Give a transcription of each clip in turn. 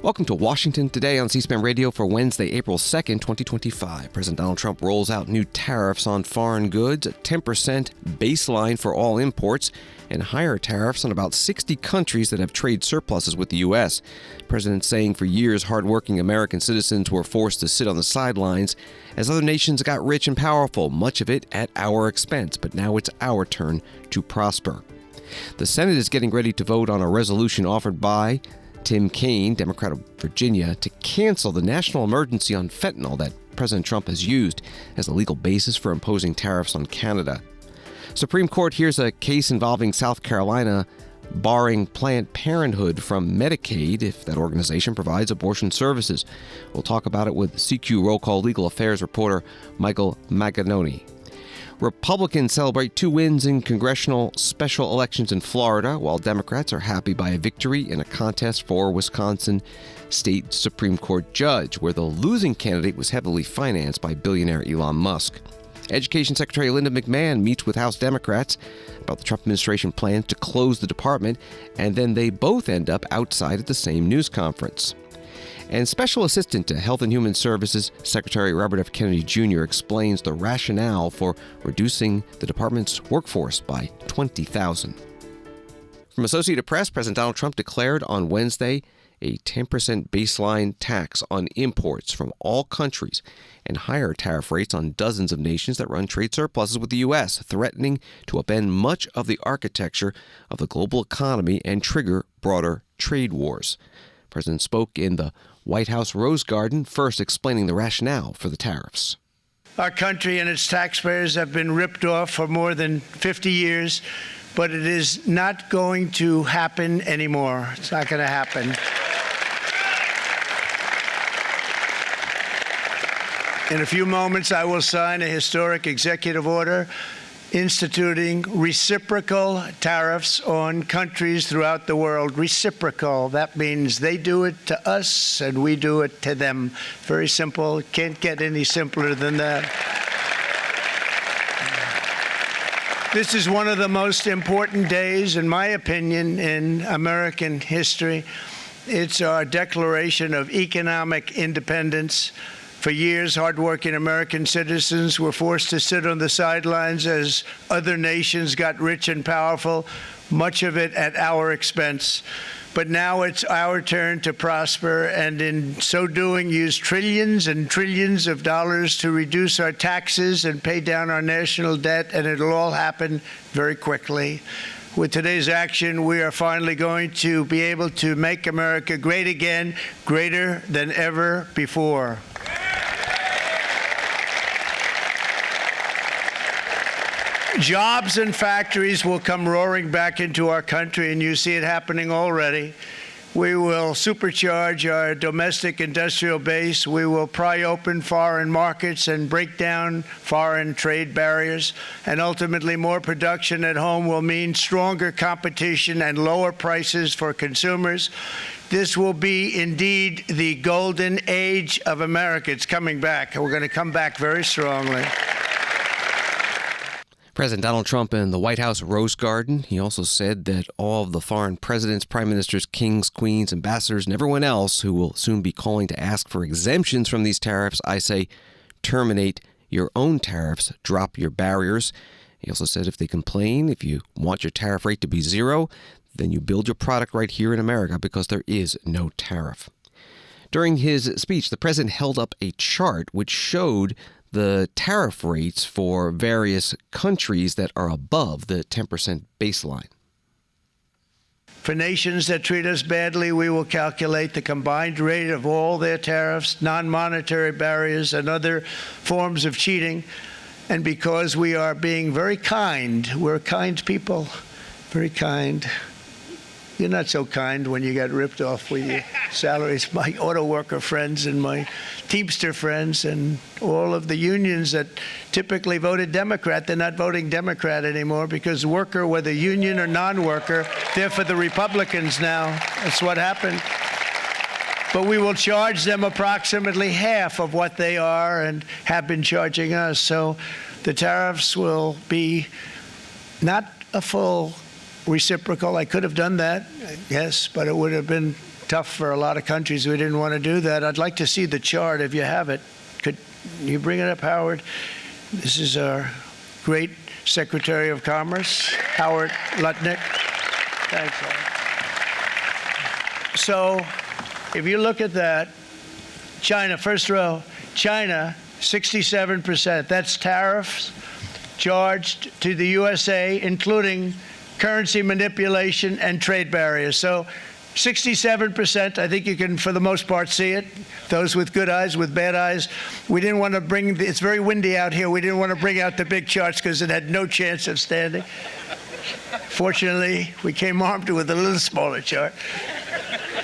Welcome to Washington Today on C-SPAN Radio for Wednesday, April 2nd, 2025. President Donald Trump rolls out new tariffs on foreign goods, a 10% baseline for all imports, and higher tariffs on about 60 countries that have trade surpluses with the U.S. The president saying for years hardworking American citizens were forced to sit on the sidelines as other nations got rich and powerful, much of it at our expense. But now it's our turn to prosper. The Senate is getting ready to vote on a resolution offered by Tim Kaine, Democrat of Virginia, to cancel the national emergency on fentanyl that President Trump has used as a legal basis for imposing tariffs on Canada. Supreme Court hears a case involving South Carolina barring Planned Parenthood from Medicaid if that organization provides abortion services. We'll talk about it with CQ Roll Call legal affairs reporter Michael Macagnone. Republicans celebrate 2 wins in Congressional Special elections in Florida, while Democrats are happy by a victory in a contest for Wisconsin State Supreme Court judge, where the losing candidate was heavily financed by billionaire Elon Musk. Education Secretary Linda McMahon meets with House Democrats about the Trump administration plans to close the department, and then they both end up outside at the same news conference. And Special Assistant to Health and Human Services Secretary Robert F. Kennedy Jr. explains the rationale for reducing the department's workforce by 20,000. From Associated Press, President Donald Trump declared on Wednesday a 10% baseline tax on imports from all countries and higher tariff rates on dozens of nations that run trade surpluses with the U.S., threatening to upend much of the architecture of the global economy and trigger broader trade wars. The president spoke in the White House Rose Garden, first explaining the rationale for the tariffs. Our country and its taxpayers have been ripped off for more than 50 years, but it is not going to happen anymore. It's not going to happen. In a few moments, I will sign a historic executive order instituting reciprocal tariffs on countries throughout the world. Reciprocal, that means they do it to us and we do it to them. Very simple. Can't get any simpler than that. This is one of the most important days, in my opinion, in American history. It's our declaration of economic independence. For years, hardworking American citizens were forced to sit on the sidelines as other nations got rich and powerful, much of it at our expense. But now it's our turn to prosper, and in so doing, use trillions and trillions of dollars to reduce our taxes and pay down our national debt, and it'll all happen very quickly. With today's action, we are finally going to be able to make America great again, greater than ever before. Jobs and factories will come roaring back into our country, and you see it happening already. We will supercharge our domestic industrial base. We will pry open foreign markets and break down foreign trade barriers. And ultimately, more production at home will mean stronger competition and lower prices for consumers. This will be indeed the golden age of America. It's coming back. We're going to come back very strongly. President Donald Trump in the White House Rose Garden. He also said that all of the foreign presidents, prime ministers, kings, queens, ambassadors, and everyone else who will soon be calling to ask for exemptions from these tariffs, I say, terminate your own tariffs, drop your barriers. He also said if they complain, if you want your tariff rate to be zero, then you build your product right here in America because there is no tariff. During his speech, the president held up a chart which showed the tariff rates for various countries that are above the 10% baseline. For nations that treat us badly, we will calculate the combined rate of all their tariffs, non-monetary barriers, and other forms of cheating. And because we are being very kind, we're kind people, very kind. You're not so kind when you got ripped off with your salaries. My auto worker friends and my Teamster friends and all of the unions that typically voted Democrat, they're not voting Democrat anymore because worker, whether union or non-worker, they're for the Republicans now. That's what happened. But we will charge them approximately half of what they are and have been charging us. So the tariffs will be not a full reciprocal. I could have done that, yes, but it would have been tough for a lot of countries. We didn't want to do that. I'd like to see the chart if you have it. Could you bring it up, Howard? This is our great Secretary of Commerce, Howard Lutnick. Thanks, Howard. So if you look at that, China, first row, China, 67%. That's tariffs charged to the USA, including currency manipulation and trade barriers. So 67%, I think you can, for the most part, see it. Those with good eyes, with bad eyes. We didn't want to bring, it's very windy out here. We didn't want to bring out the big charts because it had no chance of standing. Fortunately, we came armed with a little smaller chart.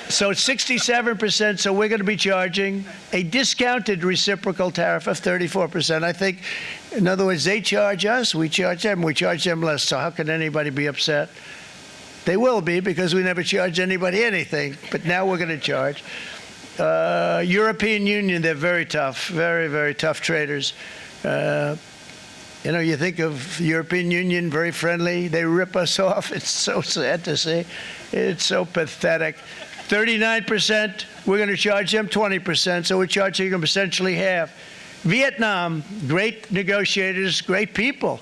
So it's 67%, so we're going to be charging a discounted reciprocal tariff of 34%. I think, in other words, they charge us, we charge them less. So how can anybody be upset? They will be, because we never charge anybody anything, but now we're going to charge. European Union, they're very tough, very, very tough traders. You know, you think of the European Union, very friendly. They rip us off. It's so sad to see. It's so pathetic. 39%, we're going to charge them 20%, so we're charging them essentially half. Vietnam, great negotiators, great people.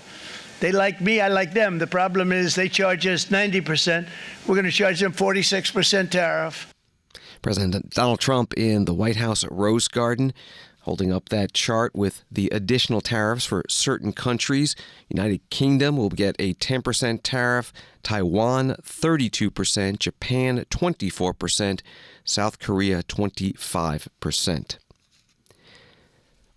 They like me, I like them. The problem is they charge us 90%. We're going to charge them 46% tariff. President Donald Trump in the White House Rose Garden, holding up that chart with the additional tariffs for certain countries. United Kingdom will get a 10% tariff, Taiwan 32%, Japan 24%, South Korea 25%.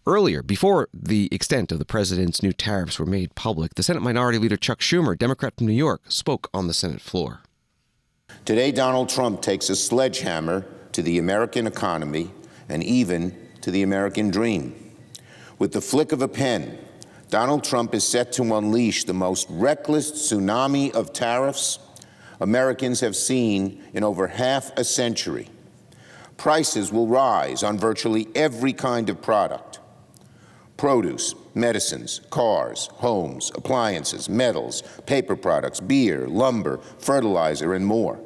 Earlier, before the extent of the president's new tariffs were made public, the Senate Minority Leader Chuck Schumer, Democrat from New York, spoke on the Senate floor. Today, Donald Trump takes a sledgehammer to the American economy and even to the American dream. With the flick of a pen, Donald Trump is set to unleash the most reckless tsunami of tariffs Americans have seen in over half a century. Prices will rise on virtually every kind of product: produce, medicines, cars, homes, appliances, metals, paper products, beer, lumber, fertilizer, and more.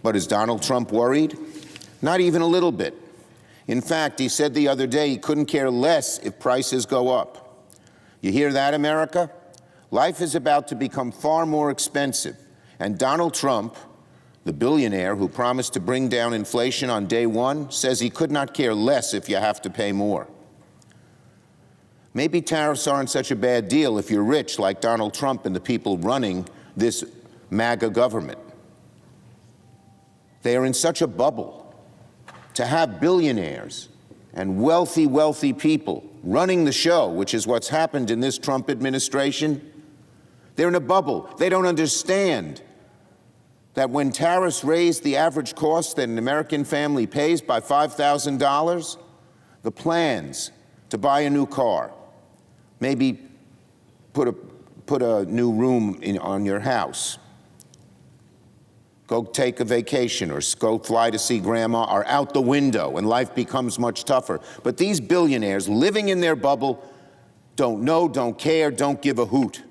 But is Donald Trump worried? Not even a little bit. In fact, he said the other day he couldn't care less if prices go up. You hear that, America? Life is about to become far more expensive, and Donald Trump, the billionaire who promised to bring down inflation on day one, says he could not care less if you have to pay more. Maybe tariffs aren't such a bad deal if you're rich like Donald Trump and the people running this MAGA government. They are in such a bubble. To have billionaires and wealthy, wealthy people running the show, which is what's happened in this Trump administration, they're in a bubble. They don't understand that when tariffs raise the average cost that an American family pays by $5,000, the plans to buy a new car, maybe put a new room on your house, go take a vacation or go fly to see grandma are out the window, and life becomes much tougher. But these billionaires living in their bubble don't know, don't care, don't give a hoot.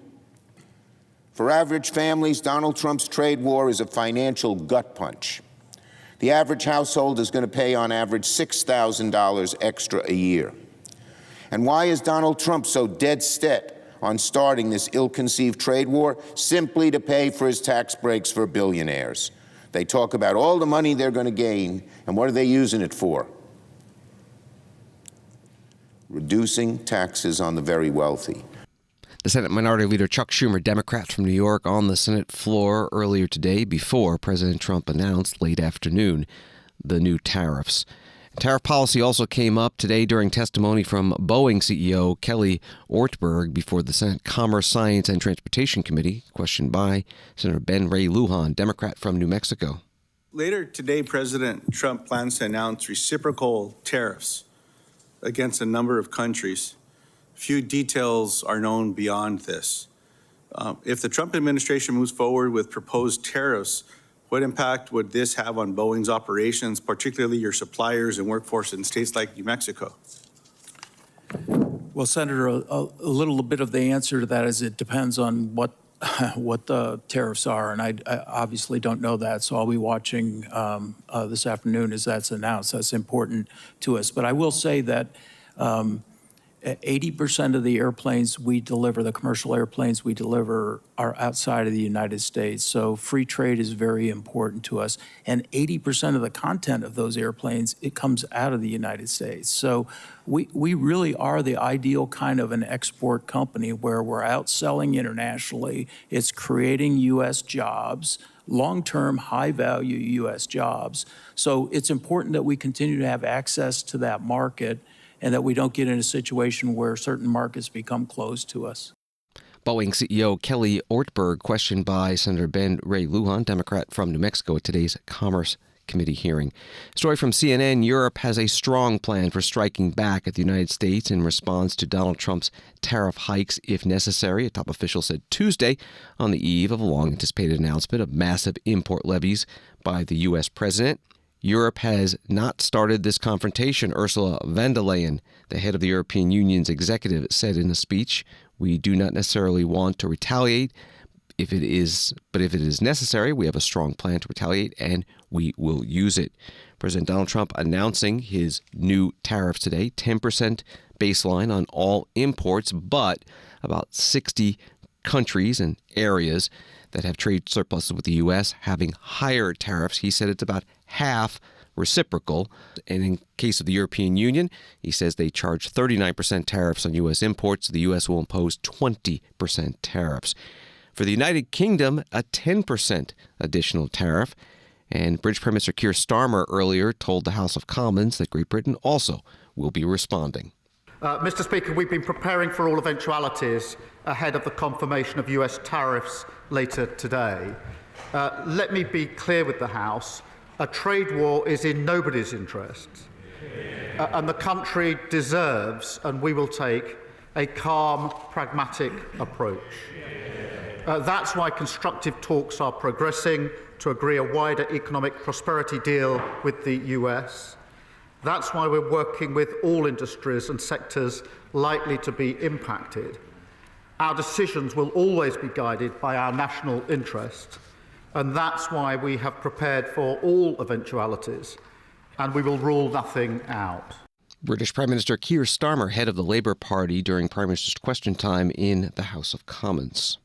For average families, Donald Trump's trade war is a financial gut punch. The average household is going to pay on average $6,000 extra a year. And why is Donald Trump so dead set on starting this ill-conceived trade war? Simply to pay for his tax breaks for billionaires. They talk about all the money they're going to gain, and what are they using it for? Reducing taxes on the very wealthy. The Senate Minority Leader Chuck Schumer, Democrat from New York, on the Senate floor earlier today before President Trump announced late afternoon the new tariffs. Tariff policy also came up today during testimony from Boeing CEO Kelly Ortberg before the Senate Commerce, Science, and Transportation Committee, questioned by Senator Ben Ray Lujan, Democrat from New Mexico. Later today, President Trump plans to announce reciprocal tariffs against a number of countries. Few details are known beyond this. If the Trump administration moves forward with proposed tariffs, what impact would this have on Boeing's operations, particularly your suppliers and workforce in states like New Mexico? Well, Senator, a little bit of the answer to that is it depends on what what the tariffs are, and I obviously don't know that, so I'll be watching this afternoon as that's announced. That's important to us. But I will say that 80% of the airplanes we deliver, the commercial airplanes we deliver, are outside of the United States. So free trade is very important to us. And 80% of the content of those airplanes, it comes out of the United States. So we really are the ideal kind of an export company where we're outselling internationally. It's creating U.S. jobs, long-term, high-value U.S. jobs. So it's important that we continue to have access to that market and that we don't get in a situation where certain markets become closed to us. Boeing CEO Kelly Ortberg questioned by Senator Ben Ray Lujan, Democrat from New Mexico, at today's Commerce Committee hearing. Story from CNN: Europe has a strong plan for striking back at the United States in response to Donald Trump's tariff hikes if necessary, a top official said Tuesday on the eve of a long-anticipated announcement of massive import levies by the U.S. president. Europe has not started this confrontation, Ursula von der Leyen, the head of the European Union's executive, said in a speech. We do not necessarily want to retaliate, but if it is necessary, we have a strong plan to retaliate, and we will use it. President Donald Trump announcing his new tariffs today, 10% baseline on all imports, but about 60 countries and areas that have trade surpluses with the U.S. having higher tariffs. He said it's about half reciprocal. And in case of the European Union, he says they charge 39% tariffs on U.S. imports. The U.S. will impose 20% tariffs. For the United Kingdom, a 10% additional tariff. And British Prime Minister Keir Starmer earlier told the House of Commons that Great Britain also will be responding. Mr. Speaker, we've been preparing for all eventualities ahead of the confirmation of US tariffs later today. Let me be clear with the House. A trade war is in nobody's interest. And the country deserves, and we will take, a calm, pragmatic approach. That's why constructive talks are progressing to agree a wider economic prosperity deal with the US. That's why we're working with all industries and sectors likely to be impacted. Our decisions will always be guided by our national interest, and that's why we have prepared for all eventualities, and we will rule nothing out. British Prime Minister Keir Starmer, head of the Labour Party, during Prime Minister's question time in the House of Commons.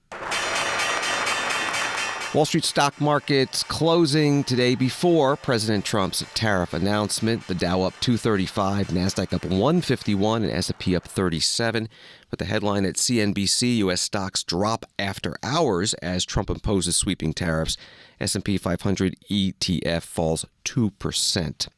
Wall Street stock markets closing today before President Trump's tariff announcement. The Dow up 235, NASDAQ up 151, and S&P up 37. But the headline at CNBC, U.S. stocks drop after hours as Trump imposes sweeping tariffs. S&P 500 ETF falls 2%.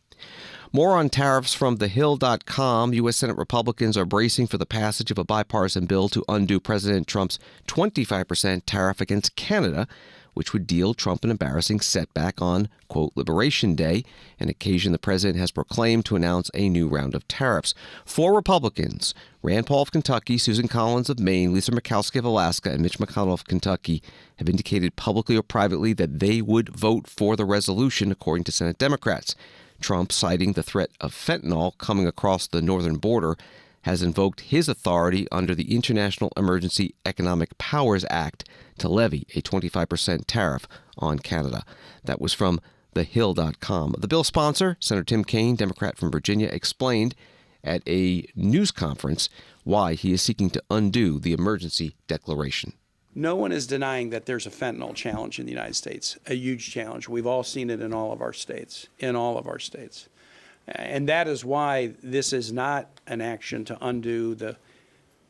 More on tariffs from thehill.com. U.S. Senate Republicans are bracing for the passage of a bipartisan bill to undo President Trump's 25% tariff against Canada, which would deal Trump an embarrassing setback on, quote, Liberation Day, an occasion the president has proclaimed to announce a new round of tariffs. 4 Republicans, Rand Paul of Kentucky, Susan Collins of Maine, Lisa Murkowski of Alaska, and Mitch McConnell of Kentucky, have indicated publicly or privately that they would vote for the resolution, according to Senate Democrats. Trump, citing the threat of fentanyl coming across the northern border, has invoked his authority under the International Emergency Economic Powers Act to levy a 25% tariff on Canada. That was from thehill.com. The bill sponsor, Senator Tim Kaine, Democrat from Virginia, explained at a news conference why he is seeking to undo the emergency declaration. No one is denying that there's a fentanyl challenge in the United States, a huge challenge. We've all seen it in all of our states, And that is why this is not an action to undo the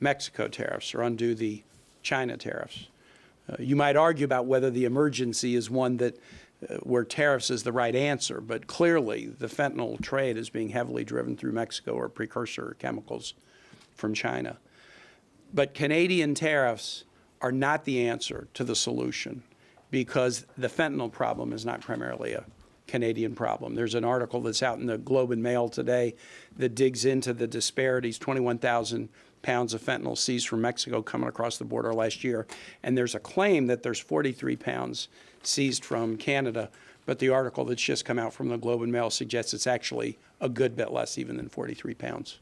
Mexico tariffs or undo the China tariffs. You might argue about whether the emergency is one that where tariffs is the right answer, but clearly the fentanyl trade is being heavily driven through Mexico or precursor chemicals from China. But Canadian tariffs are not the answer to the solution because the fentanyl problem is not primarily a Canadian problem. There's an article that's out in the Globe and Mail today that digs into the disparities, 21,000 pounds of fentanyl seized from Mexico coming across the border last year. And there's a claim that there's 43 pounds seized from Canada, but the article that's just come out from the Globe and Mail suggests it's actually a good bit less even than 43 pounds.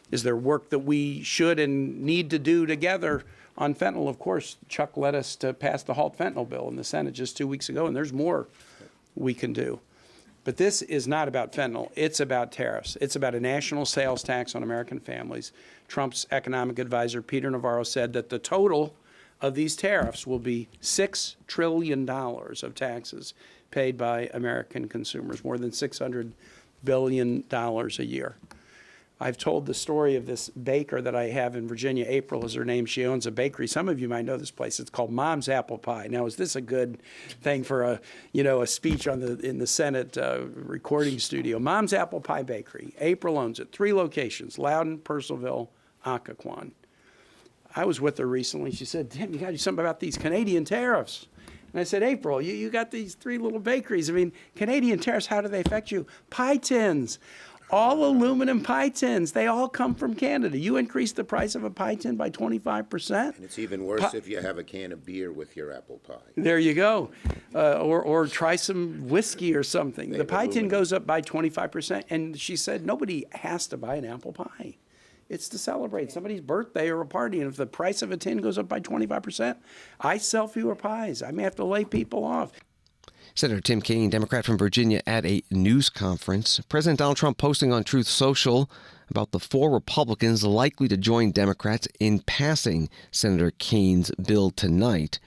Is there work that we should and need to do together? On fentanyl, of course, Chuck led us to pass the halt fentanyl bill in the Senate just 2 weeks ago, and there's more we can do. But this is not about fentanyl. It's about tariffs. It's about a national sales tax on American families. Trump's economic advisor, Peter Navarro, said that the total of these tariffs will be $6 trillion of taxes paid by American consumers, more than $600 billion a year. I've told the story of this baker that I have in Virginia. April is her name. She owns a bakery. Some of you might know this place. It's called Mom's Apple Pie. Now, is this a good thing for a speech in the Senate recording studio? Mom's Apple Pie Bakery. April owns it. 3 locations: Loudon, Purcellville, Occoquan. I was with her recently. She said, "Damn, you got to do something about these Canadian tariffs." And I said, "April, you got these 3 little bakeries. I mean, Canadian tariffs, how do they affect you?" Pie tins. All aluminum pie tins, they all come from Canada. You increase the price of a pie tin by 25%. And it's even worse if you have a can of beer with your apple pie. There you go. Or try some whiskey or something. The pie tin goes up by 25%. And she said nobody has to buy an apple pie. It's to celebrate somebody's birthday or a party. And if the price of a tin goes up by 25%, I sell fewer pies. I may have to lay people off. Senator Tim Kaine, Democrat from Virginia, at a news conference. President Donald Trump posting on Truth Social about the 4 Republicans likely to join Democrats in passing Senator Kaine's bill tonight.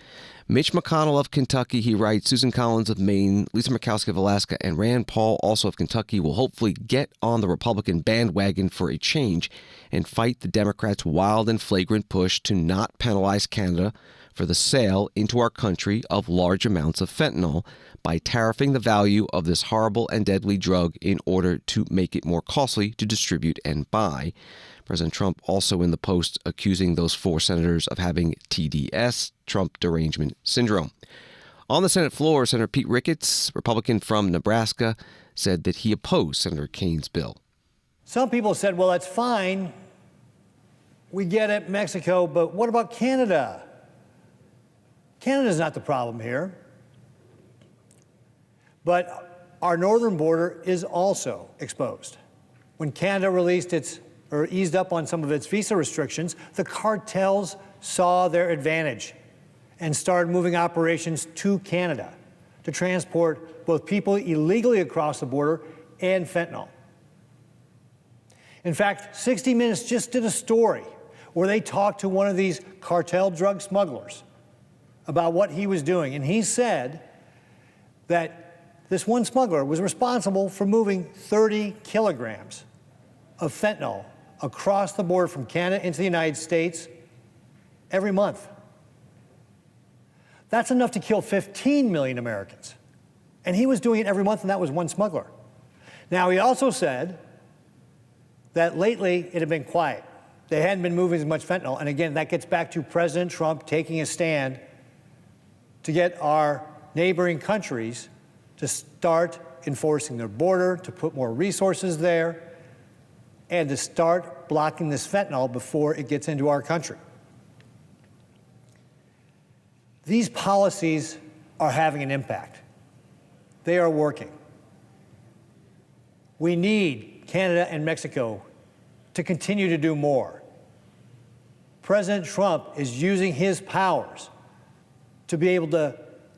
Mitch McConnell of Kentucky, he writes, Susan Collins of Maine, Lisa Murkowski of Alaska, and Rand Paul, also of Kentucky, will hopefully get on the Republican bandwagon for a change and fight the Democrats' wild and flagrant push to not penalize Canada for the sale into our country of large amounts of fentanyl by tariffing the value of this horrible and deadly drug in order to make it more costly to distribute and buy. President Trump also in the post accusing those 4 senators of having TDS, Trump derangement syndrome. On the Senate floor, Senator Pete Ricketts, Republican from Nebraska, said that he opposed Senator Kaine's bill. Some people said, well, that's fine. We get it, Mexico, but what about Canada? Canada's not the problem here. But our northern border is also exposed. When Canada eased up on some of its visa restrictions, the cartels saw their advantage and started moving operations to Canada to transport both people illegally across the border and fentanyl. In fact, 60 Minutes just did a story where they talked to one of these cartel drug smugglers about what he was doing. And he said that this one smuggler was responsible for moving 30 kilograms of fentanyl across the border from Canada into the United States every month. That's enough to kill 15 million Americans. And he was doing it every month, and that was one smuggler. Now, he also said that lately it had been quiet. They hadn't been moving as much fentanyl. And again, that gets back to President Trump taking a stand to get our neighboring countries to start enforcing their border, to put more resources there, and to start blocking this fentanyl before it gets into our country. These policies are having an impact. They are working. We need Canada and Mexico to continue to do more. President Trump is using his powers to be able to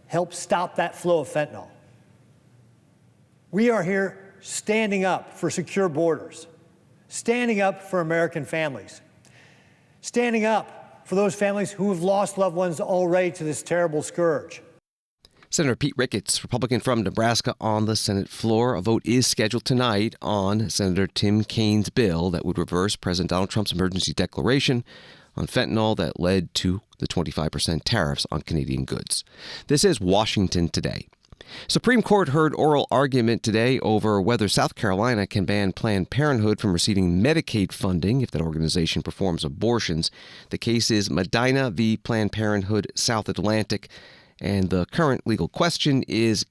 help stop that flow of fentanyl. We are here standing up for secure borders, standing up for American families, standing up for those families who have lost loved ones already to this terrible scourge. Senator Pete Ricketts, Republican from Nebraska, on the Senate floor. A vote is scheduled tonight on Senator Tim Kaine's bill that would reverse President Donald Trump's emergency declaration on fentanyl that led to the 25% tariffs on Canadian goods. This is Washington Today. Supreme Court heard oral argument today over whether South Carolina can ban Planned Parenthood from receiving Medicaid funding if that organization performs abortions. The case is Medina v. Planned Parenthood South Atlantic, and the current legal question is,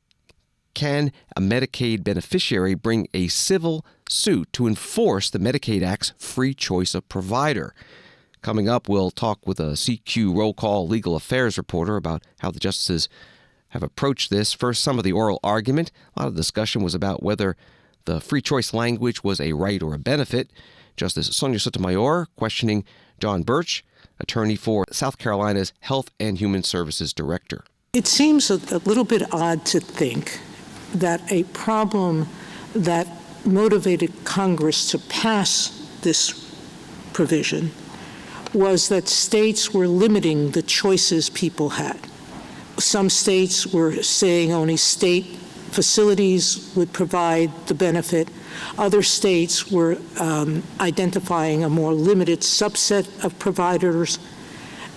can a Medicaid beneficiary bring a civil suit to enforce the Medicaid Act's free choice of provider? Coming up, we'll talk with a CQ Roll Call legal affairs reporter about how the justices have approached this. First, some of the oral argument. A lot of discussion was about whether the free choice language was a right or a benefit. Justice Sonia Sotomayor questioning John Birch attorney for South Carolina's Health and Human Services Director. It seems a little bit odd to think that a problem that motivated Congress to pass this provision was that states were limiting the choices people had. Some states were saying only state facilities would provide the benefit. Other states were identifying a more limited subset of providers.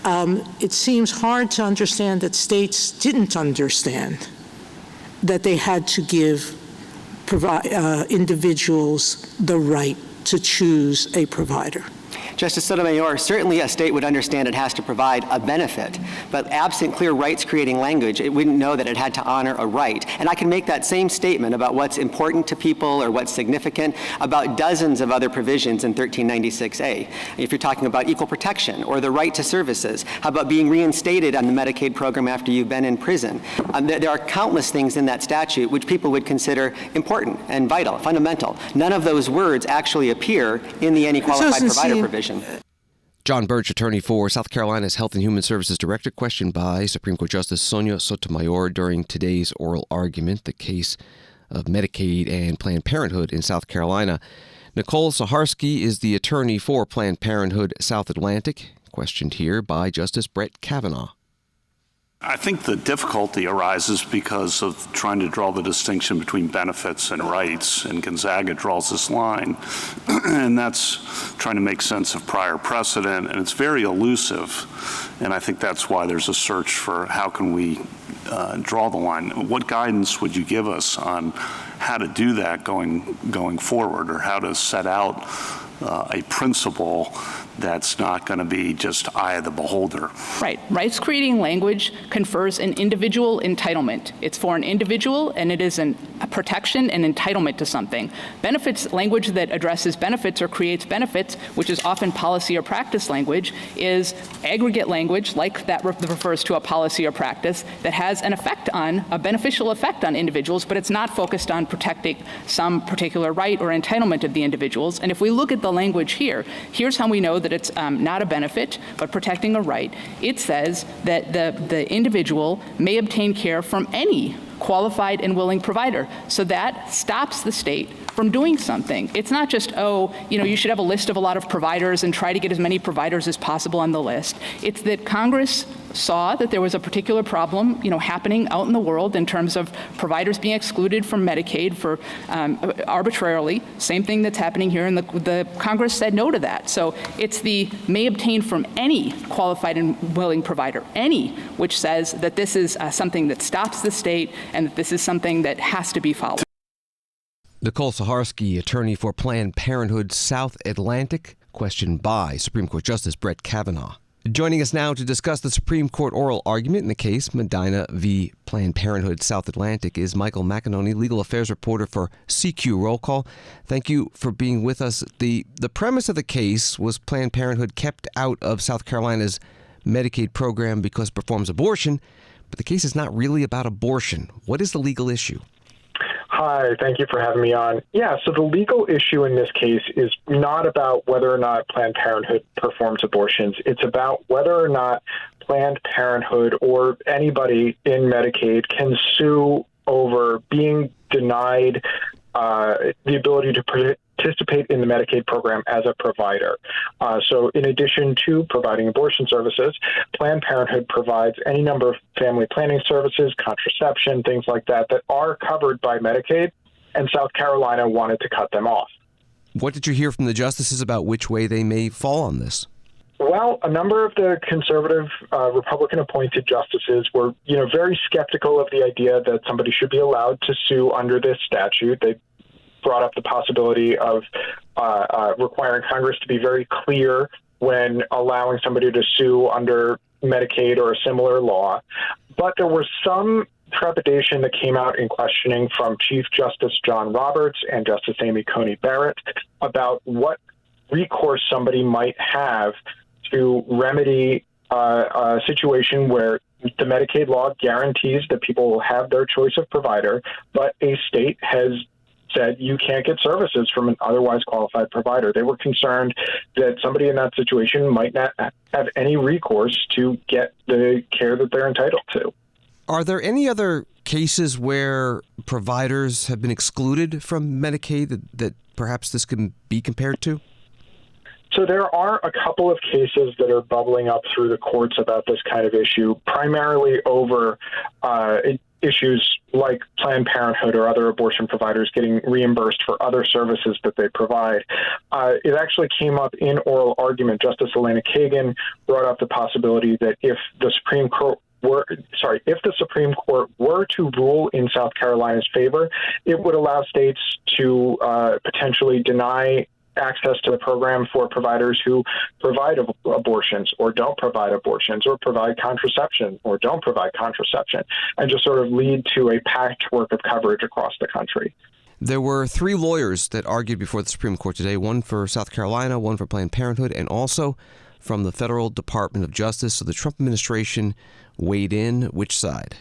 It seems hard to understand that states didn't understand that they had to give individuals the right to choose a provider. Justice Sotomayor, certainly a state would understand it has to provide a benefit, but absent clear rights-creating language, it wouldn't know that it had to honor a right. And I can make that same statement about what's important to people or what's significant about dozens of other provisions in 1396A. If you're talking about equal protection or the right to services, how about being reinstated on the Medicaid program after you've been in prison? There are countless things in that statute which people would consider important and vital, fundamental. None of those words actually appear in the any qualified provider provision. John Birch, attorney for South Carolina's Health and Human Services Director, questioned by Supreme Court Justice Sonia Sotomayor during today's oral argument, the case of Medicaid and Planned Parenthood in South Carolina. Nicole Saharsky is the attorney for Planned Parenthood South Atlantic, questioned here by Justice Brett Kavanaugh. I think the difficulty arises because of trying to draw the distinction between benefits and rights, and Gonzaga draws this line, and that's trying to make sense of prior precedent, and it's very elusive, and I think that's why there's a search for how can we draw the line. What guidance would you give us on how to do that going forward, or how to set out a principle that's not going to be just eye of the beholder? Right. Rights-creating language confers an individual entitlement. It's for an individual, and it is a protection and entitlement to something. Benefits, language that addresses benefits or creates benefits, which is often policy or practice language, is aggregate language, like that refers to a policy or practice, that has an effect on, a beneficial effect on individuals, but it's not focused on protecting some particular right or entitlement of the individuals. And if we look at the language here, here's how we know that it's not a benefit, but protecting a right. It says that the individual may obtain care from any qualified and willing provider. So that stops the state from doing something. It's not just, you should have a list of a lot of providers and try to get as many providers as possible on the list. It's that Congress saw that there was a particular problem, happening out in the world in terms of providers being excluded from Medicaid for arbitrarily. Same thing that's happening here, and the Congress said no to that. So it's the may obtain from any qualified and willing provider, any, which says that this is something that stops the state and that this is something that has to be followed. Nicole Saharsky, attorney for Planned Parenthood South Atlantic, questioned by Supreme Court Justice Brett Kavanaugh. Joining us now to discuss the Supreme Court oral argument in the case Medina v. Planned Parenthood South Atlantic is Michael Macagnone, legal affairs reporter for CQ Roll Call. Thank you for being with us. The premise of the case was Planned Parenthood kept out of South Carolina's Medicaid program because it performs abortion, but the case is not really about abortion. What is the legal issue? Hi, thank you for having me on. Yeah, so the legal issue in this case is not about whether or not Planned Parenthood performs abortions. It's about whether or not Planned Parenthood or anybody in Medicaid can sue over being denied the ability to participate in the Medicaid program as a provider. So in addition to providing abortion services, Planned Parenthood provides any number of family planning services, contraception, things like that are covered by Medicaid, and South Carolina wanted to cut them off. What did you hear from the justices about which way they may fall on this? Well, a number of the conservative Republican-appointed justices were, very skeptical of the idea that somebody should be allowed to sue under this statute. They brought up the possibility of requiring Congress to be very clear when allowing somebody to sue under Medicaid or a similar law. But there was some trepidation that came out in questioning from Chief Justice John Roberts and Justice Amy Coney Barrett about what recourse somebody might have to remedy a situation where the Medicaid law guarantees that people will have their choice of provider, but a state has said you can't get services from an otherwise qualified provider. They were concerned that somebody in that situation might not have any recourse to get the care that they're entitled to. Are there any other cases where providers have been excluded from Medicaid that perhaps this can be compared to? So there are a couple of cases that are bubbling up through the courts about this kind of issue, primarily over issues like Planned Parenthood or other abortion providers getting reimbursed for other services that they provide. It actually came up in oral argument. Justice Elena Kaine brought up the possibility that if the Supreme Court were to rule in South Carolina's favor, it would allow states to potentially deny access to the program for providers who provide abortions or don't provide abortions, or provide contraception or don't provide contraception, and just sort of lead to a patchwork of coverage across the country. There were 3 lawyers that argued before the Supreme Court today, one for South Carolina, one for Planned Parenthood, and also from the Federal Department of Justice. So the Trump administration weighed in. Which side?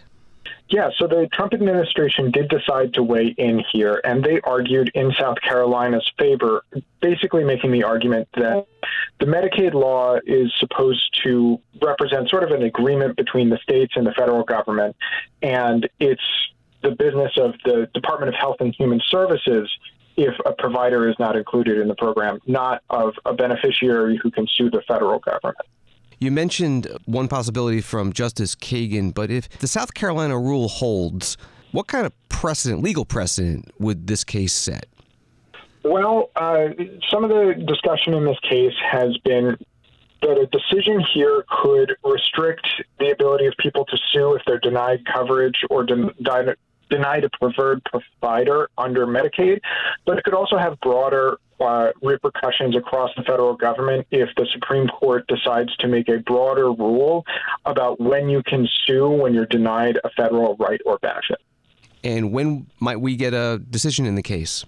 Yeah, so the Trump administration did decide to weigh in here, and they argued in South Carolina's favor, basically making the argument that the Medicaid law is supposed to represent sort of an agreement between the states and the federal government, and it's the business of the Department of Health and Human Services if a provider is not included in the program, not of a beneficiary who can sue the federal government. You mentioned one possibility from Justice Kaine, but if the South Carolina rule holds, what kind of legal precedent would this case set? Well, some of the discussion in this case has been that a decision here could restrict the ability of people to sue if they're denied coverage or denied a preferred provider under Medicaid, but it could also have broader repercussions across the federal government if the Supreme Court decides to make a broader rule about when you can sue when you're denied a federal right or benefit. And when might we get a decision in the case?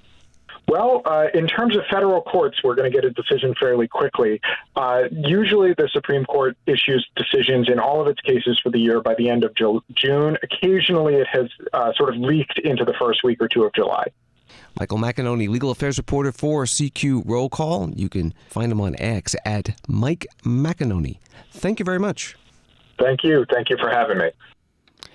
Well, in terms of federal courts, we're going to get a decision fairly quickly. Usually the Supreme Court issues decisions in all of its cases for the year by the end of June. Occasionally it has sort of leaked into the first week or two of July. Michael Macagnone, legal affairs reporter for CQ Roll Call. You can find him on X at Mike Macagnone. Thank you very much. Thank you. Thank you for having me.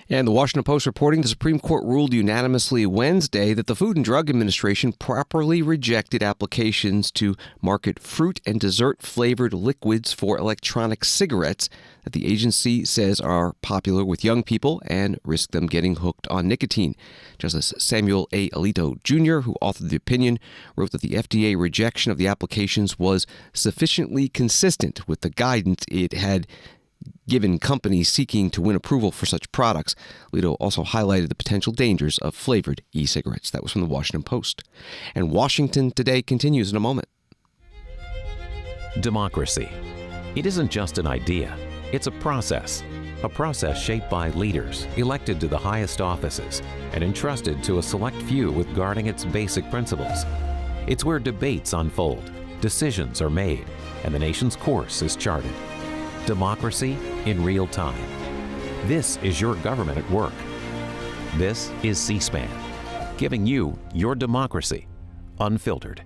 And the Washington Post reporting the Supreme Court ruled unanimously Wednesday that the Food and Drug Administration properly rejected applications to market fruit and dessert-flavored liquids for electronic cigarettes that the agency says are popular with young people and risk them getting hooked on nicotine. Justice Samuel A. Alito Jr., who authored the opinion, wrote that the FDA rejection of the applications was sufficiently consistent with the guidance it had given companies seeking to win approval for such products. Alito also highlighted the potential dangers of flavored e-cigarettes. That was from the Washington Post. And Washington Today continues in a moment. Democracy. It isn't just an idea. It's a process shaped by leaders elected to the highest offices and entrusted to a select few with guarding its basic principles. It's where debates unfold, decisions are made, and the nation's course is charted. Democracy in real time. This is your government at work. This is C-SPAN, giving you your democracy unfiltered.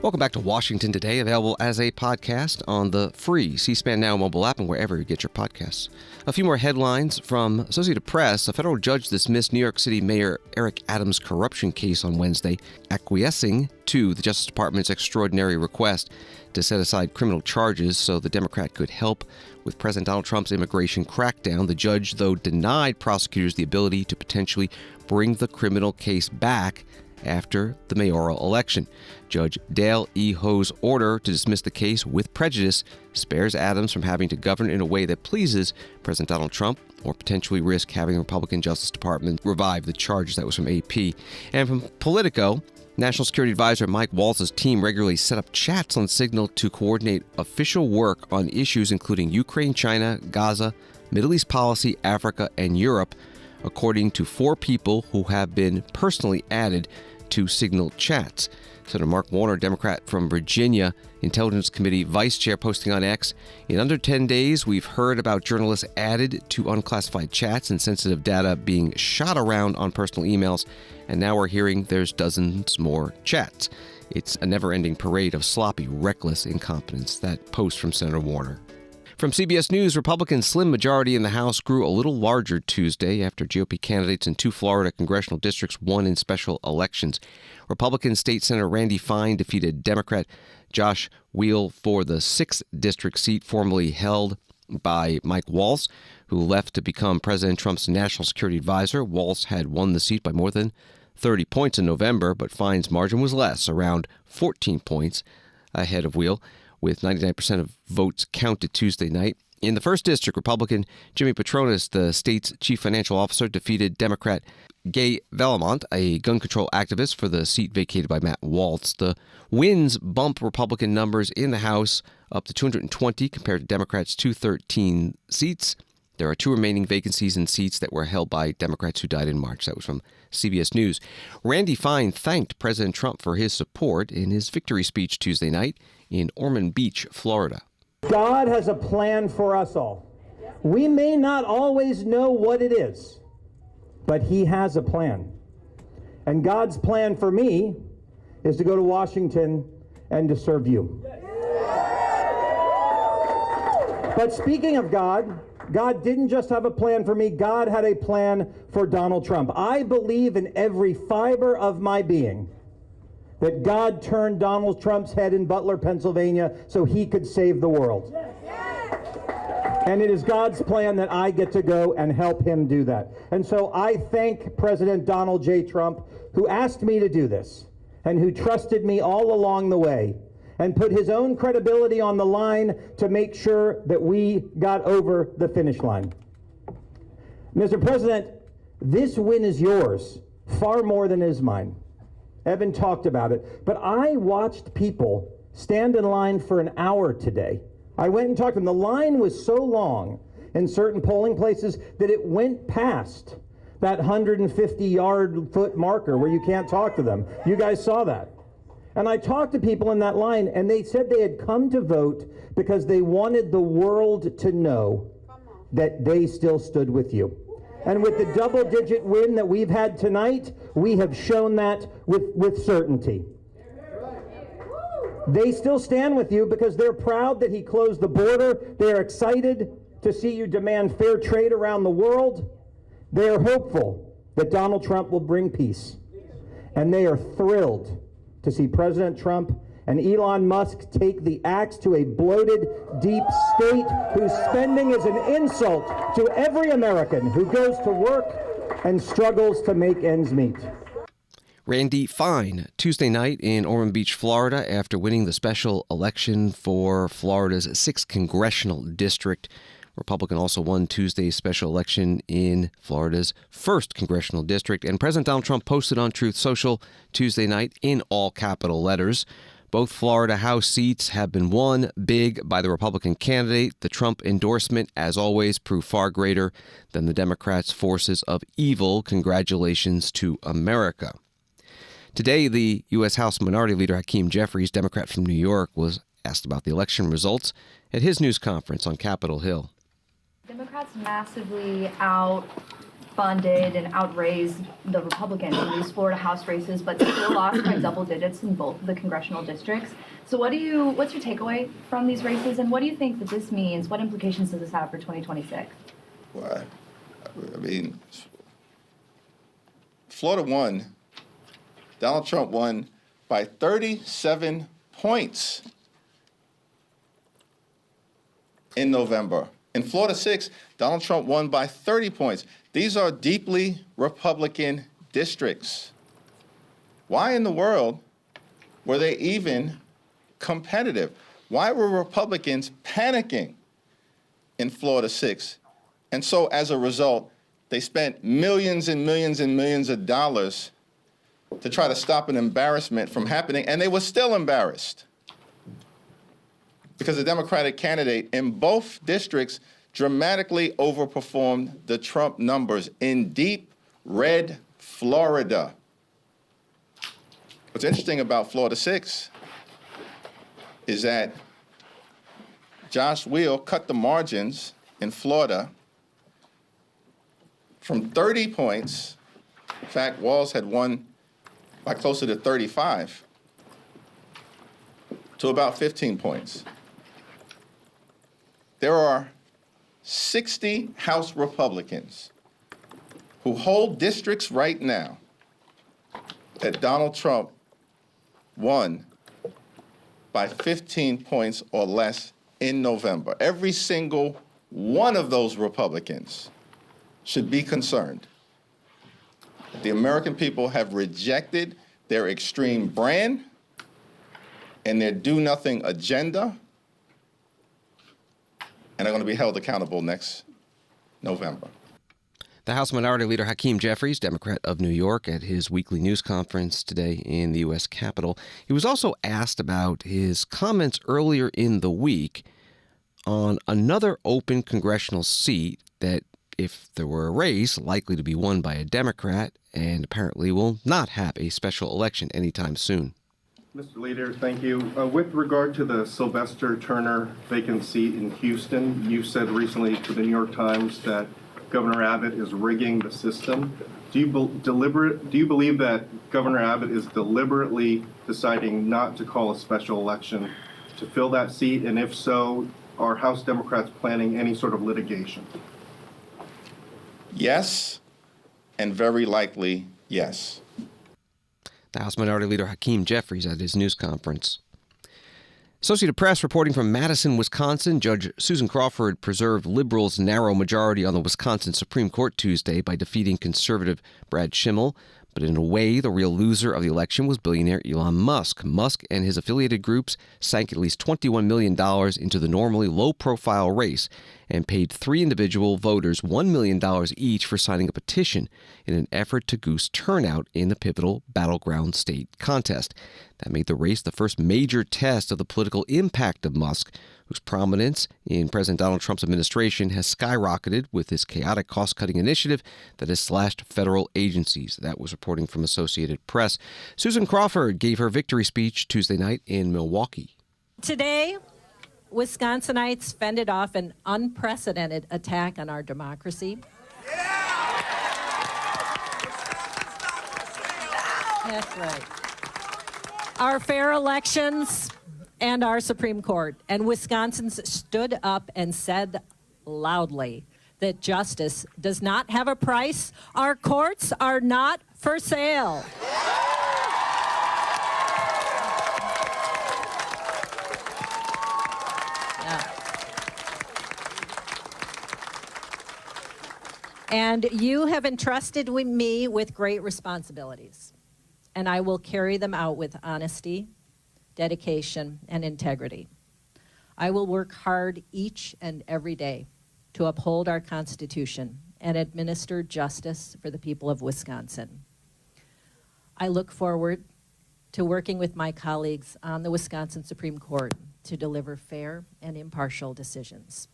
Welcome back to Washington Today, available as a podcast on the free C-SPAN Now mobile app and wherever you get your podcasts. A few more headlines from Associated Press. A federal judge dismissed New York City Mayor Eric Adams' corruption case on Wednesday, acquiescing to the Justice Department's extraordinary request to set aside criminal charges so the Democrat could help with President Donald Trump's immigration crackdown. The judge, though, denied prosecutors the ability to potentially bring the criminal case back after the mayoral election. Judge Dale E. Ho's order to dismiss the case with prejudice spares Adams from having to govern in a way that pleases President Donald Trump or potentially risk having the Republican Justice Department revive the charges. That was from AP. And from Politico, National Security Advisor Mike Waltz's team regularly set up chats on Signal to coordinate official work on issues including Ukraine, China, Gaza, Middle East policy, Africa, and Europe, according to 4 people who have been personally added Signal chats. Senator Mark Warner, Democrat from Virginia, Intelligence Committee Vice Chair, posting on X, "In under 10 days, we've heard about journalists added to unclassified chats and sensitive data being shot around on personal emails, and now we're hearing there's dozens more chats. It's a never-ending parade of sloppy, reckless incompetence." That post from Senator Warner. From CBS News, Republicans' slim majority in the House grew a little larger Tuesday after GOP candidates in 2 Florida congressional districts won in special elections. Republican State Senator Randy Fine defeated Democrat Josh Weil for the 6th district seat formerly held by Mike Waltz, who left to become President Trump's national security advisor. Waltz had won the seat by more than 30 points in November, but Fine's margin was less, around 14 points ahead of Weil, with 99% of votes counted Tuesday night. In the 1st district, Republican Jimmy Patronis, the state's chief financial officer, defeated Democrat Gay Velamont, a gun control activist, for the seat vacated by Matt Waltz. The wins bump Republican numbers in the House up to 220 compared to Democrats' 213 seats. There are 2 remaining vacancies in seats that were held by Democrats who died in March. That was from CBS News. Randy Fine thanked President Trump for his support in his victory speech Tuesday night in Ormond Beach, Florida. God has a plan for us all. We may not always know what it is, but he has a plan. And God's plan for me is to go to Washington and to serve you. But speaking of God, God didn't just have a plan for me. God had a plan for Donald Trump. I believe in every fiber of my being that God turned Donald Trump's head in Butler, Pennsylvania, so he could save the world. And it is God's plan that I get to go and help him do that. And so I thank President Donald J. Trump, who asked me to do this and who trusted me all along the way and put his own credibility on the line to make sure that we got over the finish line. Mr. President, this win is yours, far more than is mine. Evan talked about it, but I watched people stand in line for an hour today. I went and talked to them. The line was so long in certain polling places that it went past that 150-foot marker where you can't talk to them. You guys saw that. And I talked to people in that line, and they said they had come to vote because they wanted the world to know that they still stood with you. And with the double-digit win that we've had tonight, we have shown that with certainty. They still stand with you because they're proud that he closed the border. They're excited to see you demand fair trade around the world. They are hopeful that Donald Trump will bring peace. And they are thrilled to see President Trump and Elon Musk take the axe to a bloated, deep state whose spending is an insult to every American who goes to work and struggles to make ends meet. Randy Fine, Tuesday night in Ormond Beach, Florida, after winning the special election for Florida's 6th congressional district. Republican also won Tuesday's special election in Florida's 1st congressional district. And President Donald Trump posted on Truth Social Tuesday night in all capital letters. Both Florida House seats have been won big by the Republican candidate. The Trump endorsement, as always, proved far greater than the Democrats' forces of evil. Congratulations to America. Today, the U.S. House Minority Leader Hakeem Jeffries, Democrat from New York, was asked about the election results at his news conference on Capitol Hill. Democrats massively outfunded and outraised the Republicans in these Florida House races, but still lost by double digits in both of the congressional districts. So what's your takeaway from these races, and what do you think that this means? What implications does this have for 2026? Well, I mean, Florida won. Donald Trump won by 37 points in November. In Florida 6, Donald Trump won by 30 points. These are deeply Republican districts. Why in the world were they even competitive? Why were Republicans panicking in Florida 6? And so as a result, they spent millions and millions and millions of dollars to try to stop an embarrassment from happening, and they were still embarrassed because the Democratic candidate in both districts dramatically overperformed the Trump numbers in deep red Florida. What's interesting about Florida 6 is that Josh Weil cut the margins in Florida from 30 points. In fact, Walz had won by closer to 35 to about 15 points. There are 60 House Republicans who hold districts right now that Donald Trump won by 15 points or less in November. Every single one of those Republicans should be concerned. The American people have rejected their extreme brand and their do-nothing agenda, and are going to be held accountable next November. The House Minority Leader Hakeem Jeffries, Democrat of New York, at his weekly news conference today in the U.S. Capitol. He was also asked about his comments earlier in the week on another open congressional seat that, if there were a race, likely to be won by a Democrat, and apparently will not have a special election anytime soon. Mr. Leader, thank you. With regard to the Sylvester Turner vacant seat in Houston, you said recently to the New York Times that Governor Abbott is rigging the system. Do you believe that Governor Abbott is deliberately deciding not to call a special election to fill that seat? And if so, are House Democrats planning any sort of litigation? Yes, and very likely yes. The House Minority Leader Hakeem Jeffries at his news conference. Associated Press reporting from Madison, Wisconsin. Judge Susan Crawford preserved liberals' narrow majority on the Wisconsin Supreme Court Tuesday by defeating conservative Brad Schimmel. But in a way, the real loser of the election was billionaire Elon Musk. Musk and his affiliated groups sank at least $21 million into the normally low-profile race and paid 3 individual voters $1 million each for signing a petition in an effort to goose turnout in the pivotal battleground state contest. That made the race the first major test of the political impact of Musk, whose prominence in President Donald Trump's administration has skyrocketed with his chaotic cost-cutting initiative that has slashed federal agencies. That was reporting from Associated Press. Susan Crawford gave her victory speech Tuesday night in Milwaukee. Today, Wisconsinites fended off an unprecedented attack on our democracy. That's right. Our fair elections and our Supreme Court. And Wisconsins stood up and said loudly that justice does not have a price. Our courts are not for sale. And you have entrusted me with great responsibilities, and I will carry them out with honesty, dedication, and integrity. I will work hard each and every day to uphold our Constitution and administer justice for the people of Wisconsin. I look forward to working with my colleagues on the Wisconsin Supreme Court to deliver fair and impartial decisions.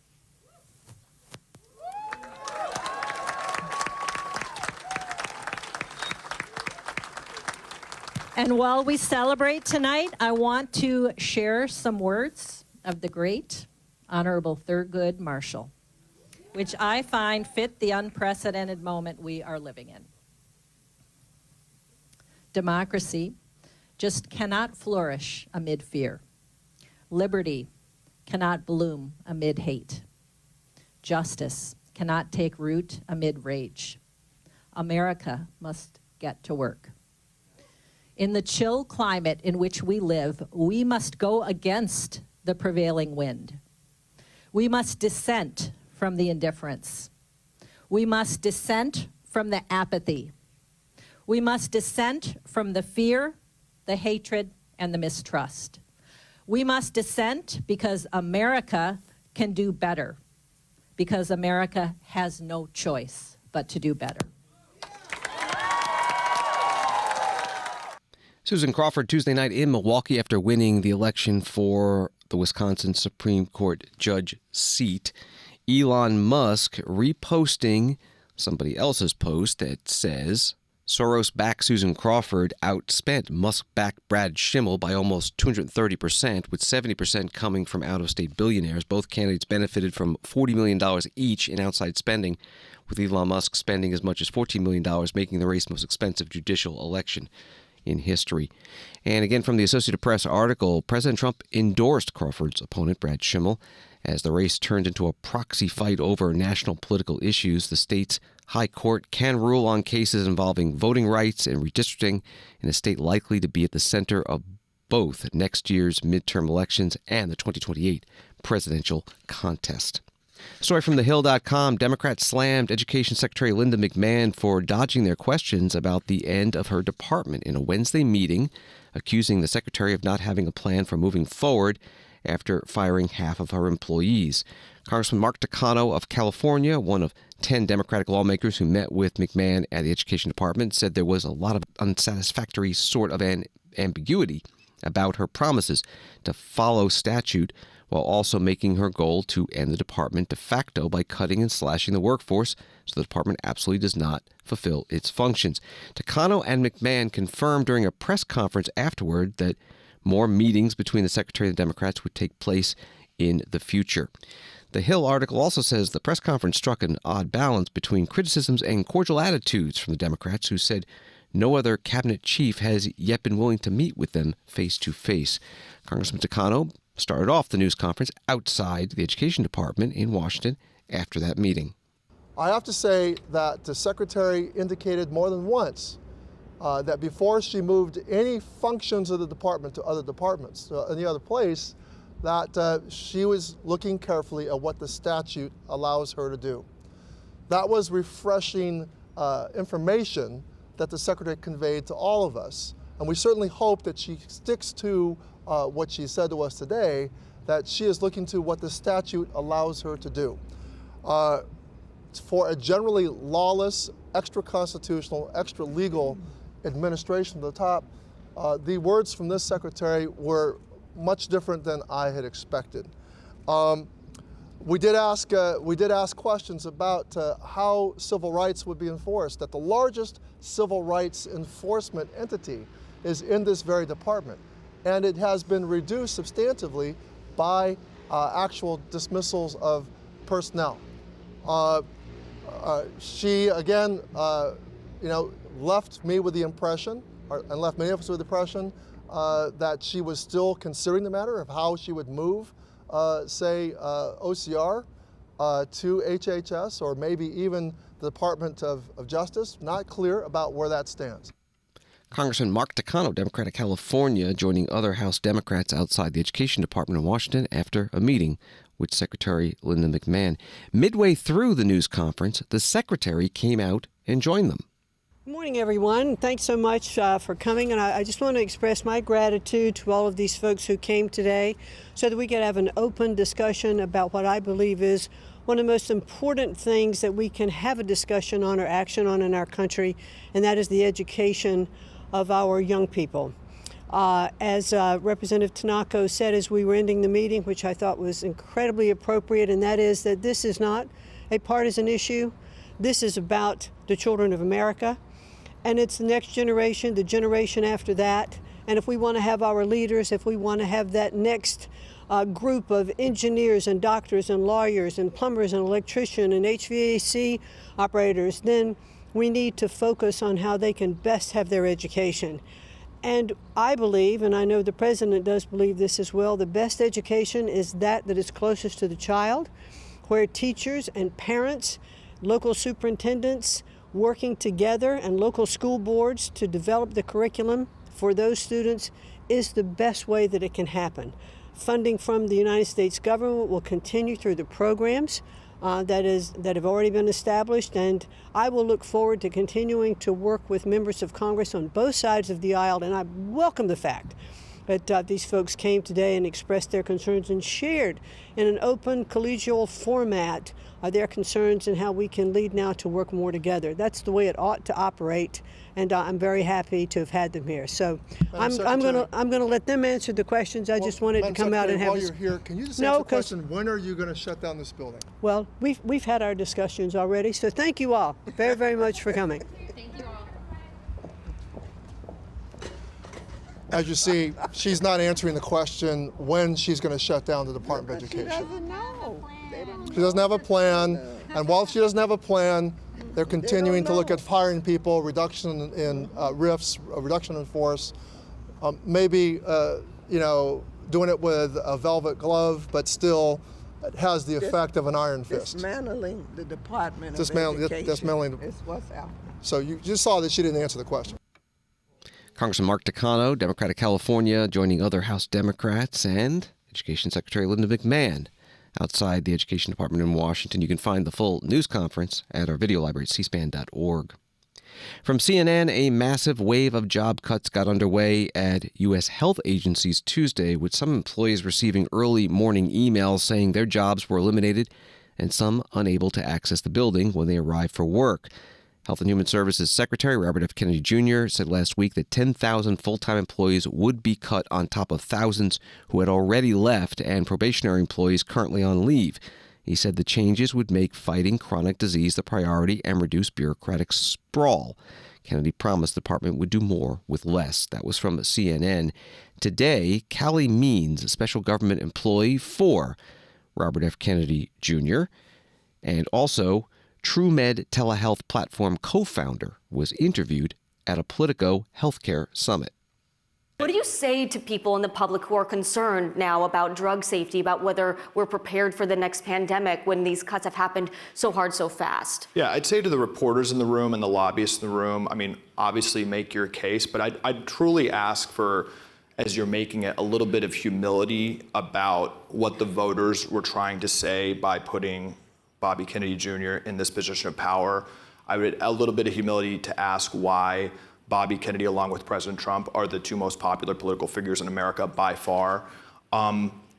And while we celebrate tonight, I want to share some words of the great Honorable Thurgood Marshall, which I find fit the unprecedented moment we are living in. Democracy just cannot flourish amid fear. Liberty cannot bloom amid hate. Justice cannot take root amid rage. America must get to work. In the chill climate in which we live, we must go against the prevailing wind. We must dissent from the indifference. We must dissent from the apathy. We must dissent from the fear, the hatred, and the mistrust. We must dissent because America can do better, because America has no choice but to do better. Susan Crawford Tuesday night in Milwaukee after winning the election for the Wisconsin Supreme Court judge seat. Elon Musk reposting somebody else's post that says, Soros-backed Susan Crawford outspent Musk-backed Brad Schimmel by almost 230%, with 70% coming from out-of-state billionaires. Both candidates benefited from $40 million each in outside spending, with Elon Musk spending as much as $14 million, making the race the most expensive judicial election in history. And again, from the Associated Press article, President Trump endorsed Crawford's opponent, Brad Schimmel, as the race turned into a proxy fight over national political issues. The state's high court can rule on cases involving voting rights and redistricting in a state likely to be at the center of both next year's midterm elections and the 2028 presidential contest. Story from thehill.com. Democrats slammed Education Secretary Linda McMahon for dodging their questions about the end of her department in a Wednesday meeting, accusing the secretary of not having a plan for moving forward after firing half of her employees. Congressman Mark Takano of California, one of 10 Democratic lawmakers who met with McMahon at the Education Department, said there was a lot of unsatisfactory sort of ambiguity about her promises to follow statute, while also making her goal to end the department de facto by cutting and slashing the workforce so the department absolutely does not fulfill its functions. Takano and McMahon confirmed during a press conference afterward that more meetings between the Secretary and the Democrats would take place in the future. The Hill article also says the press conference struck an odd balance between criticisms and cordial attitudes from the Democrats, who said no other cabinet chief has yet been willing to meet with them face-to-face. Congressman Takano started off the news conference outside the Education Department in Washington after that meeting. I have to say that the Secretary indicated more than once that before she moved any functions of the department to other departments, any other place, that she was looking carefully at what the statute allows her to do. That was refreshing information that the Secretary conveyed to all of us. And we certainly hope that she sticks to what she said to us today, that she is looking to what the statute allows her to do. For a generally lawless, extra-constitutional, extra-legal administration at the top, the words from this Secretary were much different than I had expected. We did ask questions about how civil rights would be enforced, that the largest civil rights enforcement entity is in this very department, and it has been reduced substantively by actual dismissals of personnel. She again, left me with the impression, and left many of us with the impression, that she was still considering the matter of how she would move, say, OCR to HHS, or maybe even the Department of Justice. Not clear about where that stands. Congressman Mark Takano, Democrat of California, joining other House Democrats outside the Education Department in Washington after a meeting with Secretary Linda McMahon. Midway through the news conference, the Secretary came out and joined them. Good morning, everyone. Thanks so much for coming. And I just want to express my gratitude to all of these folks who came today so that we could have an open discussion about what I believe is one of the most important things that we can have a discussion on or action on in our country, and that is the education of our young people. As Representative Tanaka said as we were ending the meeting, which I thought was incredibly appropriate, and that is that this is not a partisan issue. This is about the children of America, and it's the next generation, the generation after that. And if we want to have our leaders, if we want to have that next group of engineers and doctors and lawyers and plumbers and electricians and HVAC operators, then we need to focus on how they can best have their education. And I believe, and I know the President does believe this as well, the best education is that is closest to the child, where teachers and parents, local superintendents working together, and local school boards to develop the curriculum for those students is the best way that it can happen. Funding from the United States government will continue through the programs that have already been established, and I will look forward to continuing to work with members of Congress on both sides of the aisle, and I welcome the fact that these folks came today and expressed their concerns and shared in an open collegial format their concerns and how we can lead now to work more together. That's the way it ought to operate, and I'm very happy to have had them here. So I'm going to let them answer the questions. I just wanted to come out and have. While you're here, can you just answer the question? When are you going to shut down this building? Well, we've had our discussions already. So thank you all very, very much for coming. Thank you all. as you see, she's not answering the question when she's going to shut down the Department of Education. She doesn't know. She doesn't have a plan, and while she doesn't have a plan, they're continuing to look at firing people, reduction in RIFs, reduction in force, maybe doing it with a velvet glove, but still it has the effect of an iron fist. Dismantling the Department of Education. Dismantling. Is what's happening. So you just saw that she didn't answer the question. Congressman Mark Takano, Democrat of California, joining other House Democrats, and Education Secretary Linda McMahon outside the Education Department in Washington. You can find the full news conference at our video library at cspan.org. From CNN, a massive wave of job cuts got underway at U.S. health agencies Tuesday, with some employees receiving early morning emails saying their jobs were eliminated and some unable to access the building when they arrived for work. Health and Human Services Secretary Robert F. Kennedy Jr. said last week that 10,000 full-time employees would be cut on top of thousands who had already left and probationary employees currently on leave. He said the changes would make fighting chronic disease the priority and reduce bureaucratic sprawl. Kennedy promised the department would do more with less. That was from CNN. Today, Callie Means, a special government employee for Robert F. Kennedy Jr., and also TrueMed telehealth platform co-founder, was interviewed at a Politico healthcare summit. What do you say to people in the public who are concerned now about drug safety, about whether we're prepared for the next pandemic when these cuts have happened so hard, so fast? Yeah, I'd say to the reporters in the room and the lobbyists in the room, I mean, obviously make your case, but I'd truly ask for, as you're making it, a little bit of humility about what the voters were trying to say by putting Bobby Kennedy Jr. in this position of power. I would a little bit of humility to ask why Bobby Kennedy, along with President Trump, are the two most popular political figures in America by far.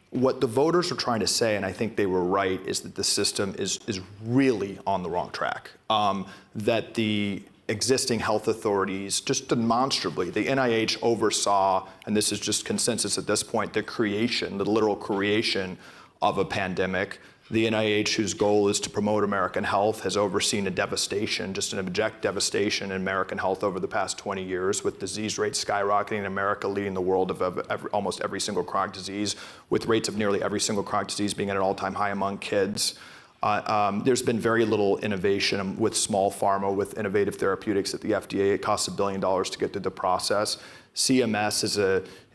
What the voters are trying to say, and I think they were right, is that the system is really on the wrong track. That the existing health authorities, just demonstrably, the NIH oversaw, and this is just consensus at this point, the literal creation of a pandemic. The NIH, whose goal is to promote American health, has overseen a devastation, just an abject devastation in American health over the past 20 years, with disease rates skyrocketing in America, leading the world of almost every single chronic disease, with rates of nearly every single chronic disease being at an all-time high among kids. There's been very little innovation with small pharma, with innovative therapeutics at the FDA. It costs $1 billion to get through the process. CMS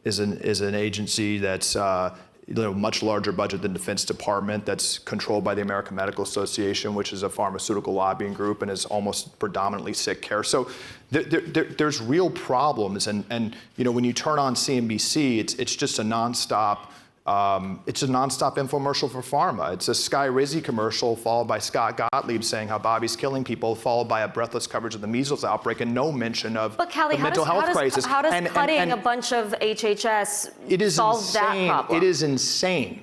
is an agency that's much larger budget than Defense Department, that's controlled by the American Medical Association, which is a pharmaceutical lobbying group and is almost predominantly sick care. So there's real problems, and when you turn on CNBC, it's just a nonstop. It's a nonstop infomercial for pharma. It's a Sky Rizzi commercial followed by Scott Gottlieb saying how Bobby's killing people, followed by a breathless coverage of the measles outbreak and no mention of the mental health crisis. How does cutting a bunch of HHS solve that problem? It is insane.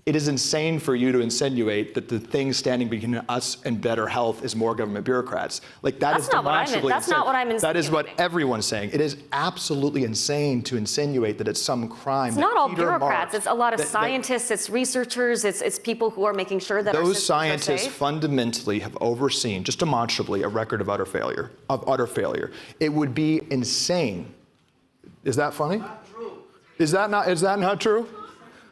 It is insane for you to insinuate that the thing standing between us and better health is more government bureaucrats. Like That's not what I'm insinuating. That is what everyone's saying. It is absolutely insane to insinuate that it's some crime. It's not all bureaucrats. It's a lot of scientists. It's researchers. It's people who are making sure that those scientists fundamentally have overseen, just demonstrably, a record of utter failure. It would be insane. Is that funny? Not true. Is that not true?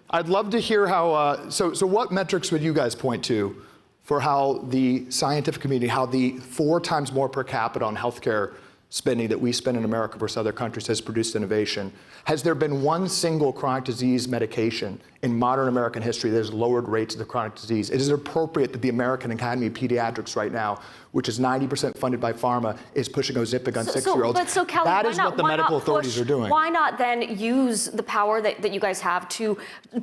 I'd love to hear how, so what metrics would you guys point to for how the scientific community, how the 4 times more per capita on healthcare spending that we spend in America versus other countries has produced innovation? Has there been one single chronic disease medication in modern American history that has lowered rates of the chronic disease? It is appropriate that the American Academy of Pediatrics right now, which is 90% funded by pharma, is pushing Ozempic on 6-year-olds. Kelly, that is what the medical authorities are doing. Why not then use the power that you guys have to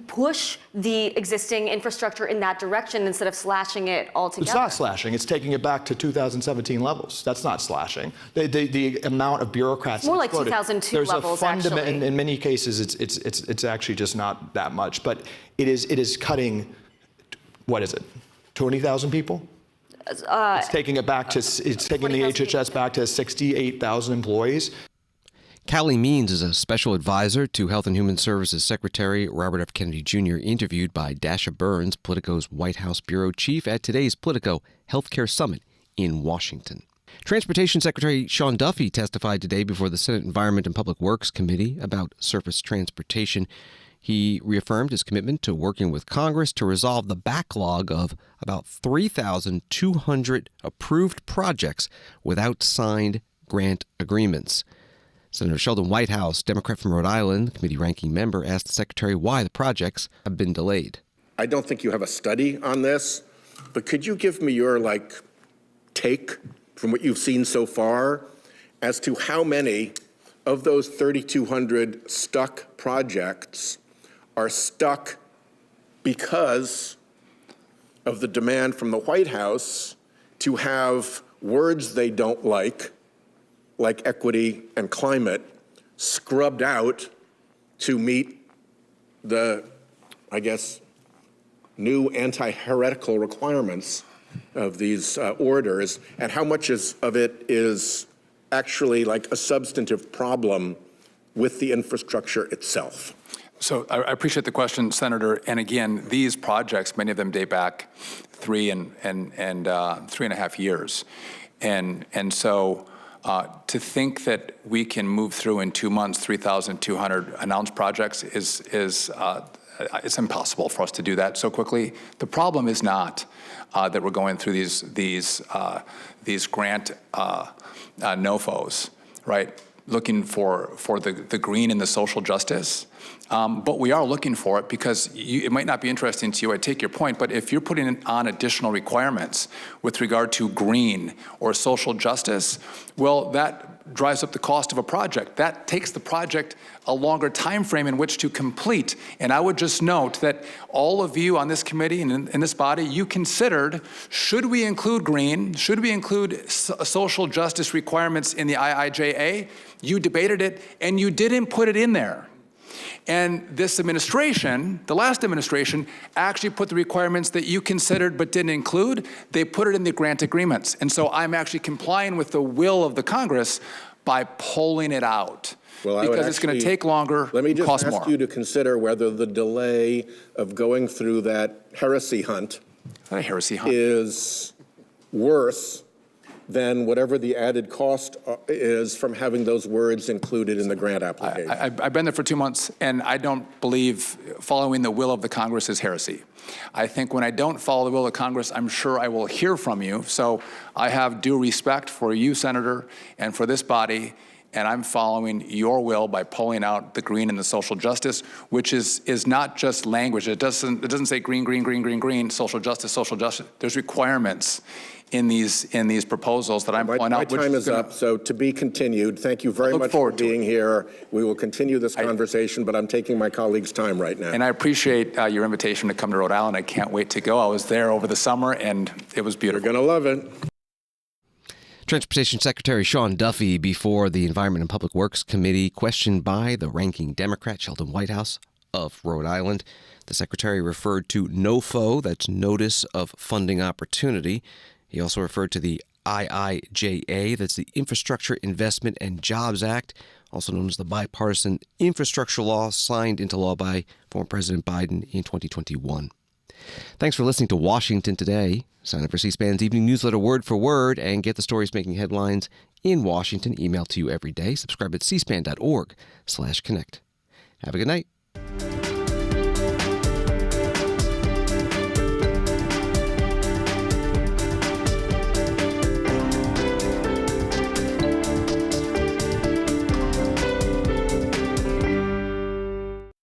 push the existing infrastructure in that direction instead of slashing it altogether? It's not slashing. It's taking it back to 2017 levels. That's not slashing. The amount of bureaucrats. It's more like 2002 levels, actually. In many cases, it's actually just not that much. But it is cutting, what is it, 20,000 people? It's taking it back to, it's taking the HHS back to 68,000 employees. Callie Means is a special advisor to Health and Human Services Secretary Robert F. Kennedy Jr., interviewed by Dasha Burns, Politico's White House bureau chief, at today's Politico Healthcare Summit in Washington. Transportation Secretary Sean Duffy testified today before the Senate Environment and Public Works Committee about surface transportation. He reaffirmed his commitment to working with Congress to resolve the backlog of about 3,200 approved projects without signed grant agreements. Senator Sheldon Whitehouse, Democrat from Rhode Island, the committee ranking member, asked the secretary why the projects have been delayed. I don't think you have a study on this, but could you give me your, take from what you've seen so far as to how many of those 3,200 stuck projects are stuck because of the demand from the White House to have words they don't like equity and climate, scrubbed out to meet the, new anti-heretical requirements of these orders, and how much of it is actually a substantive problem with the infrastructure itself? So I appreciate the question, Senator. And again, these projects, many of them date back 3.5 years. And so to think that we can move through in 2 months 3,200 announced projects is it's impossible for us to do that so quickly. The problem is not that we're going through these grant NOFOs, right? Looking for the green and the social justice. But we are looking for it because it might not be interesting to you, I take your point, but if you're putting on additional requirements with regard to green or social justice, well, that drives up the cost of a project. That takes the project a longer time frame in which to complete. And I would just note that all of you on this committee and in this body, you considered, should we include green? Should we include social justice requirements in the IIJA? You debated it, and you didn't put it in there. And this administration, the last administration, actually put the requirements that you considered but didn't include. They put it in the grant agreements. And so I'm actually complying with the will of the Congress by pulling it out. Because it's going to take longer, let me just cost ask more. you to consider whether the delay of going through that heresy hunt is worse than whatever the added cost is from having those words included in the grant application. I've been there for 2 months, and I don't believe following the will of the Congress is heresy. I think when I don't follow the will of Congress, I'm sure I will hear from you. So I have due respect for you, Senator, and for this body, and I'm following your will by pulling out the green and the social justice, which is not just language. It doesn't say green, green, green, green, green, social justice, social justice. There's requirements in these proposals that I'm pulling out. My time is up, so to be continued. Thank you very much for being here. We will continue this conversation, but I'm taking my colleagues' time right now. And I appreciate your invitation to come to Rhode Island. I can't wait to go. I was there over the summer, and it was beautiful. You're going to love it. Transportation Secretary Sean Duffy before the Environment and Public Works Committee, questioned by the ranking Democrat Sheldon Whitehouse of Rhode Island. The secretary referred to NOFO, that's Notice of Funding Opportunity. He also referred to the IIJA, that's the Infrastructure Investment and Jobs Act, also known as the Bipartisan Infrastructure Law, signed into law by former President Biden in 2021. Thanks for listening to Washington Today. Sign up for C-SPAN's evening newsletter word for word and get the stories making headlines in Washington emailed to you every day. Subscribe at cspan.org/connect. Have a good night.